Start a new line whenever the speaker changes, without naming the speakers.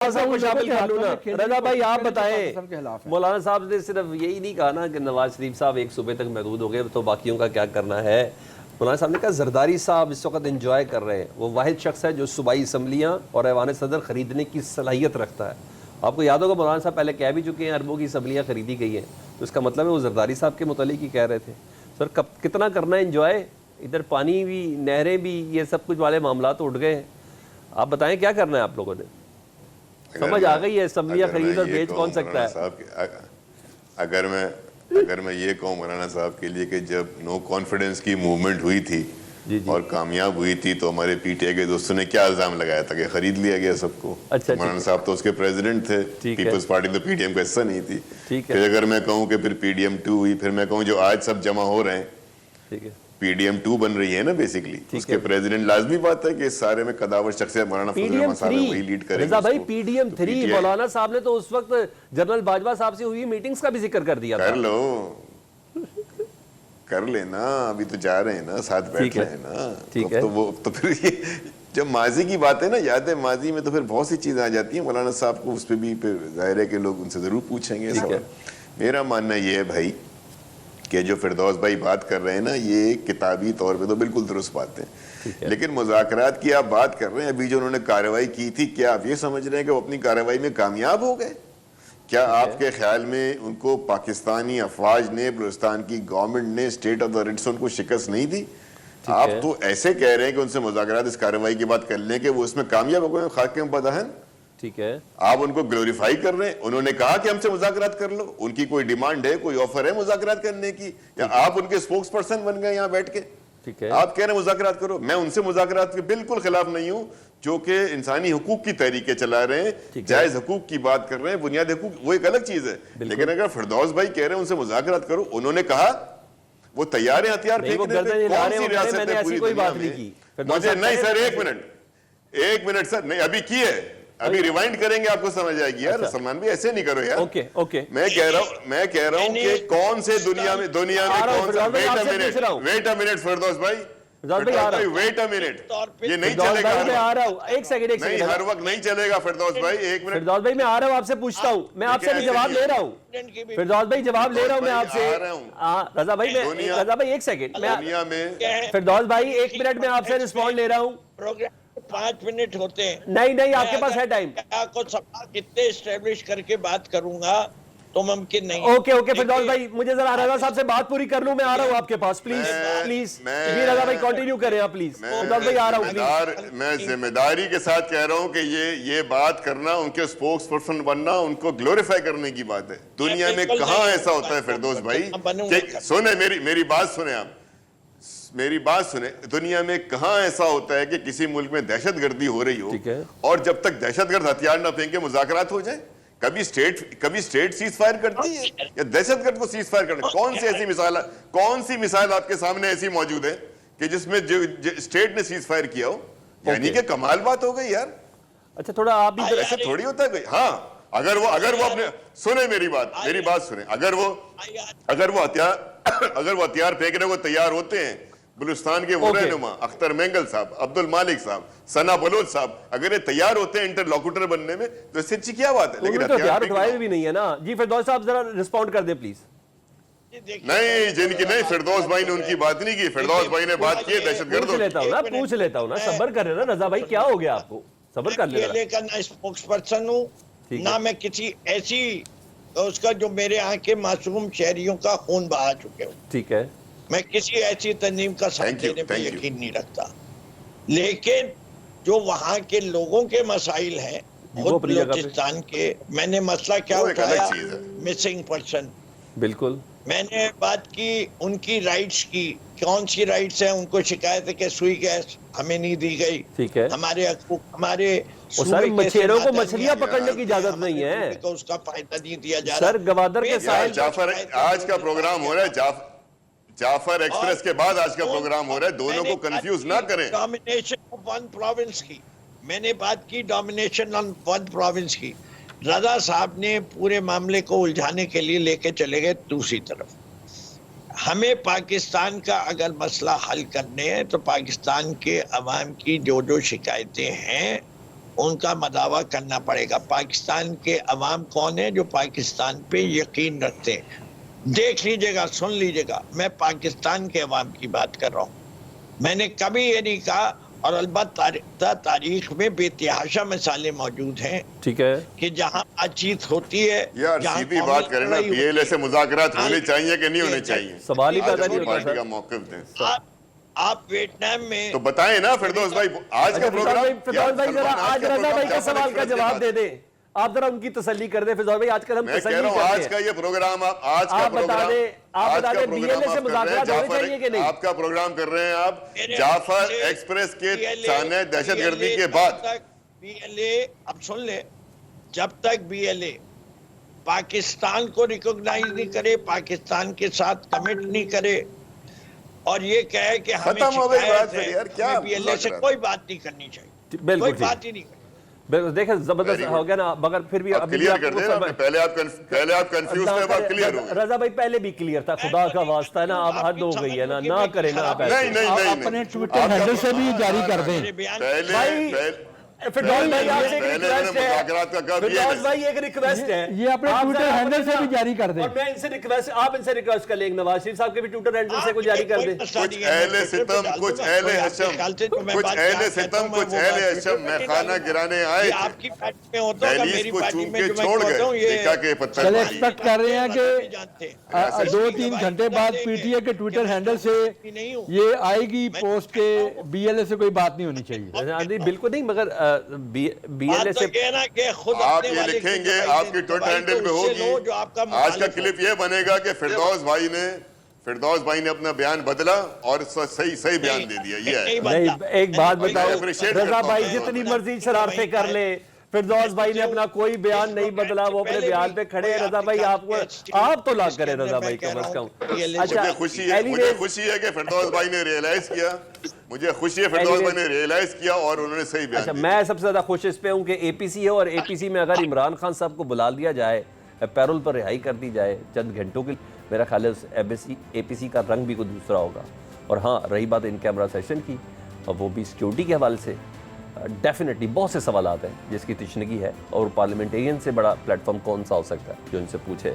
صاحب کو شامل کر لوں نا. رضا بھائی آپ بتائیں, مولانا صاحب نے صرف یہی نہیں کہا نا کہ نواز شریف صاحب ایک صوبے تک محدود ہو گئے تو باقیوں کا کیا کرنا ہے. مولانا صاحب نے کہا زرداری صاحب اس وقت انجوائے کر رہے ہیں, وہ واحد شخص ہے جو صوبائی اسمبلیاں اور ایوان صدر خریدنے کی صلاحیت رکھتا ہے. آپ کو یاد ہوگا مولانا صاحب پہلے کہہ بھی چکے ہیں اربوں کی اسمبلیاں خریدی گئی ہیں, تو اس کا مطلب ہے وہ زرداری صاحب کے متعلق ہی کہہ رہے تھے. سر کتنا کرنا ہے انجوائے, ادھر پانی بھی نہریں بھی یہ سب کچھ والے معاملات اٹھ گئے ہیں. آپ بتائیں کیا کرنا ہے آپ لوگوں نے. سمجھ آ گئی ہے اسمبلیاں خرید اور بیچ کون سکتا ہے.
اگر میں یہ کہوں مولانا صاحب کے لیے کہ جب نو کانفیڈنس کی موومنٹ ہوئی تھی اور کامیاب ہوئی تھی تو ہمارے پی ٹی آئی کے دوستوں نے کیا الزام لگایا تھا کہ خرید لیا گیا سب کو. مولانا صاحب تو اس کے پریزیڈنٹ تھے, پیپلز پارٹی تو پی ڈی ایم کا حصہ نہیں تھی. پھر اگر میں کہوں کہ پھر پی ڈی ایم 2 ہوئی, پھر میں کہوں جو آج سب جمع ہو رہے ہیں پی ڈی ایم 2 بن رہی ہے نا بیسیکلی, اس کے پریزیڈنٹ لازمی بات ہے کہ اس سارے میں قداور شخصیت مولانا فضل الرحمان صاحب وہی لیڈ کریں گے.
رضا بھائی پی ڈی ایم 3 مولانا صاحب نے تو اس وقت جنرل باجوہ صاحب سے ہوئی میٹنگز کا بھی ذکر کر دیا تھا.
کر لینا, ابھی تو جا رہے ہیں نا, ساتھ بیٹھ رہے ہیں نا. تو وہ تو پھر یہ جب ماضی کی بات ہے نا, یاد ہے ماضی میں تو پھر بہت سی چیزیں آ جاتی ہیں. مولانا صاحب کو اس پہ بھی پھر ظاہر ہے کہ لوگ ان سے ضرور پوچھیں گے. میرا ماننا یہ ہے بھائی کہ جو فردوس بھائی بات کر رہے ہیں نا, یہ کتابی طور پہ تو بالکل درست بات ہے, لیکن مذاکرات کی آپ بات کر رہے ہیں. ابھی جو انہوں نے کارروائی کی تھی, کیا آپ یہ سمجھ رہے ہیں کہ وہ اپنی کارروائی میں کامیاب ہو گئے؟ کیا آپ کے خیال میں ان کو پاکستانی افواج نے, بلوچستان کی گورنمنٹ نے, اسٹیٹ آف دا ریڈ سے ان کو شکست نہیں دی؟ آپ تو ایسے کہہ رہے ہیں کہ ان سے مذاکرات اس کارروائی کی بات کر لیں کہ وہ اس میں کامیاب ہو گئے خاکم بدہن.
ٹھیک ہے,
آپ ان کو گلوریفائی کر رہے ہیں. انہوں نے کہا کہ ہم سے مذاکرات کر لو, ان کی کوئی ڈیمانڈ ہے, کوئی آفر ہے مذاکرات کرنے کی, یا آپ ان کے سپوکس پرسن بن گئے یہاں بیٹھ کے؟ آپ کہہ رہے ہیں مذاکرات کرو. میں ان سے مذاکرات کے بالکل خلاف نہیں ہوں جو کہ انسانی حقوق کی تحریکیں چلا رہے ہیں, جائز حقوق کی بات کر رہے ہیں, بنیادی حقوق, وہ ایک الگ چیز ہے. لیکن اگر فردوس بھائی کہہ رہے ہیں ان سے مذاکرات کرو, انہوں نے کہا وہ تیار ہیں ہتھیار پھینکنے پہ. کون سی ریاست ہے پوری دنیا میں؟ مجھے نہیں سر, ایک منٹ سر, نہیں ابھی کی ہے, ابھی ریوائنڈ کریں گے آپ کو سمجھ آئے گی. یار سلمان بھی ایسے نہیں کرو یار. میں کہہ رہا ہوں کہ کون سے دنیا میں کون سا, ویٹ اے منٹ فردوس بھائی, ویٹ اے منٹ, یہ نہیں چلے گا.
ایک سیکنڈ,
نہیں ہر وقت نہیں چلے گا فردوس بھائی. ایک منٹ
فردوس بھائی, میں آ رہا ہوں, آپ سے پوچھتا ہوں, میں آپ سے بھی جواب لے رہا ہوں. فردوس بھائی جواب لے رہا ہوں میں آپ سے. رضا بھائی ایک سیکنڈ, فردوس بھائی 1 منٹ میں آپ سے رسپونڈ لے رہا ہوں.
5 منٹ ہوتے ہیں.
نہیں آپ کے پاس ہے ٹائم.
کتنے اسٹیبلش کر کے بات کروں گا تو ممکن نہیں.
اوکے فردوس بھائی, مجھے ذرا رضا صاحب سے بات پوری کر لوں, میں آ رہا ہوں آپ کے پاس. پلیز جی رضا بھائی کنٹینیو کریں آپ پلیز. فردوس بھائی آ رہا ہوں.
میں ذمہ داری کے ساتھ کہہ رہا ہوں کہ یہ بات کرنا, ان کے سپوکس پرسن بننا, ان کو گلوریفائی کرنے کی بات ہے. دنیا میں کہاں ایسا ہوتا ہے فردوس بھائی, سنیں میری بات سنیں, آپ میری بات سنیں, دنیا میں کہاں ایسا ہوتا ہے کہ کسی ملک میں دہشت گردی ہو رہی ہو اور جب تک دہشت گرد ہتھیار نہ پھینکے مذاکرات ہو جائیں؟ کبھی اسٹیٹ سیز فائر کرتی ہے یا دہشت گرد کو سیز فائر کرنا؟ کون سی مثال آپ کے سامنے ایسی موجود ہے کہ جس میں اسٹیٹ نے سیز فائر کیا ہو؟ یعنی کہ کمال بات ہو گئی یار.
اچھا تھوڑا آپ بھی
ایسے تھوڑی ہوتا ہے. ہاں اگر وہ اپنے سنیں میری بات سنیں, اگر وہ ہتھیار پھینکنے کو تیار ہوتے ہیں, بلوچستان کے وہ رہنما اختر مینگل صاحب, عبد المالک صاحب, ثنا بلوچ صاحب, اگر یہ تیار ہوتے ہیں انٹرلوکوٹر بننے میں تو اس سے اچھی کیا بات ہے؟
لیکن ہتھیار اٹھوائے بھی نہیں ہے نا. جی فردوس صاحب ذرا رسپونڈ کر دیں پلیز.
نہیں جن کی نہیں, فردوس بھائی نے ان کی بات نہیں کی. فردوس بھائی نے بات کی دہشت گردوں کی.
پوچھ لیتا ہوں نا, صبر کر رہے نا رضا بھائی, کیا ہو گیا آپ کو, صبر کر لیں.
نہ اسپوکس پرسن ہوں, نہ میں کسی ایسی اس کا جو میرے یہاں کے معصوم شہریوں کا خون بہا چکے ہوں.
ٹھیک ہے,
میں کسی ایسی تنظیم کا ساتھ دینے پہ یقین نہیں رکھتا, لیکن جو وہاں کے لوگوں کے مسائل ہیں خود بلوچستان کے, میں نے مسئلہ کیا اٹھایا, مسنگ پرسن. بالکل میں نے بات کی ان کی رائٹس کی. کون سی رائٹس ہیں؟ ان کو شکایت ہے کہ سوئی گیس ہمیں نہیں دی گئی.
ٹھیک ہے,
ہمارے حقوق, ہمارے
مچھیروں کو مچھلیاں پکڑنے کی اجازت نہیں ہے,
اس کا فائدہ نہیں دیا جا رہا.
سر گوادر کے ساحل,
جعفر آج کا پروگرام ہو رہا ہے, جعفر ایکسپریس کے بعد آج کا پروگرام ہو رہا ہے, دونوں کو کنفیوز نہ کریں.
ڈومینیشن آف ون پروونس کی میں نے بات کی, ڈومینیشن آن ون پروونس کی. رضا صاحب نے پورے معاملے کو الجھانے کے لیے لے کے چلے گئے دوسری طرف. ہمیں پاکستان کا اگر مسئلہ حل کرنے ہیں تو پاکستان کے عوام کی جو شکایتیں ہیں ان کا مداوع کرنا پڑے گا. پاکستان کے عوام کون ہیں جو پاکستان پہ یقین رکھتے ہیں؟ دیکھ لیجئے گا، سن لیجئے گا، میں پاکستان کے عوام کی بات کر رہا ہوں. میں نے کبھی یہ نہیں کہا، اور البتہ تاریخ میں بے تحاشا مثالیں موجود ہیں
ٹھیک ہے
کہ جہاں بات چیت ہوتی ہے.
یار سیدھی بات کریں نا، بی ایل اے سے مذاکرات ہونے چاہیے کہ نہیں ہونے چاہیے؟
سوال ہی پیدا نہیں
پارٹی
ہوتا
کا موقف دیں.
آپ ویتنام میں
تو بتائیں نا فردوس بھائی، آج کا پروگرام
فردوس بھائی ذرا آج رضا بھائی کا سوال کا جواب دے دیں، آپ ذرا ان کی تسلی کر دیں. فردوس بھائی آج کل ہم
میں کہہ
تسلی
رہا ہوں
کرتے
آج
ہیں.
کا یہ پروگرام آپ
بتا دیں بی ایل اے سے مذاکرات ہونے چاہیے کہ نہیں؟
آپ کا پروگرام کر رہے ہیں آپ جعفر ایکسپریس کے سامنے دہشت گردی کے بعد.
بی ایل اے اب سن لے، جب تک بی ایل اے پاکستان کو ریکگنائز نہیں کرے، پاکستان کے ساتھ کمٹ نہیں کرے، اور یہ کہے کہ ہمیں
ختم ہو گئی بات
شکایت ہے،
یار، کیا
ہمیں بی ایل اے سے کوئی بات نہیں کرنی چاہیے،
بالکل
کوئی
ٹھیک.
بات ہی نہیں کرنی.
بالکل دیکھیں زبردست ہو گیا نا، مگر پھر بھی
اب کلیئر کر دیں. پہلے آپ کنفیوز تھے، اب آپ کلیئر ہو گئے.
رضا بھائی پہلے بھی کلیئر تھا، خدا کا واسطہ ہے نا، اب حد ہو گئی ہے نا، نہ کریں نا آپ ایسے.
نہیں
اپنے ٹویٹر ہینڈل سے بھی جاری کر دیں.
فردوس بھائی آپ سے ایک
پہلے
ریکویسٹ ہے،
مذاکرات کا کب
فردوس بھائی ایک ریکویسٹ ہے،
یہ اپنے ٹویٹر ہینڈل سے بھی جاری کر دیں.
اور میں ان سے ریکویسٹ، آپ ان سے ریکویسٹ کر لیں نواز شریف صاحب کے بھی ٹویٹر ہینڈل سے کو جاری کر دیں.
کچھ اہل ستم، کچھ اہل حشم، کچھ اہل ستم، کچھ اہل حشم میں خانہ گرانے آئے تھے، دہلیز کو چوم کے چھوڑ گئے، دیکھا کہ پتھر
چلے
ماری.
ایکسپیکٹ کر رہے ہیں کہ 2-3 گھنٹے بعد پی ٹی اے کے ٹویٹر ہینڈل سے یہ آئے گی پوسٹ کے بی ایل اے سے کوئی بات نہیں ہونی چاہیے.
بالکل نہیں، مگر بی ایل اے سے
آپ یہ لکھیں گے، آپ کی ٹویٹر ہینڈل پہ ہوگی. آج کا کلپ یہ بنے گا کہ فردوس بھائی نے اپنا بیان بدلا اور صحیح بیان دے دیا. یہ ہے.
نہیں، ایک بات بتاؤ، رضا بھائی جتنی مرضی شرارتیں کر لے، فردوس بھائی نے اپنا کوئی بیان نہیں بدلا، وہ اپنے بیان پہ کھڑے ہیں. رضا بھائی آپ تو لاگ کریں رضا بھائی کم از کم.
مجھے خوشی ہے کہ فردوس بھائی نے ریئلائز کیا، مجھے خوشی ہے فردوس بھائی نے ریئلائز کیا اور انہوں نے صحیح بیان دیا.
میں سب سے زیادہ خوش اس پہ ہوں کہ اے پی سی ہے، اور اے پی سی میں اگر عمران خان صاحب کو بلا لیا جائے، پیرول پر رہائی کر دی جائے چند گھنٹوں کے، میرا خیال ہے اے پی سی کا رنگ بھی کوئی دوسرا ہوگا. اور ہاں رہی بات ان کیمرہ سیشن کی، اور وہ بھی سیکیورٹی کے حوالے سے ڈیفینیٹلی بہت سے سوالات ہیں جس کی تشنگی ہے، اور پارلیمنٹیرین سے بڑا پلیٹ فارم کون سا ہو سکتا ہے جو ان سے پوچھے.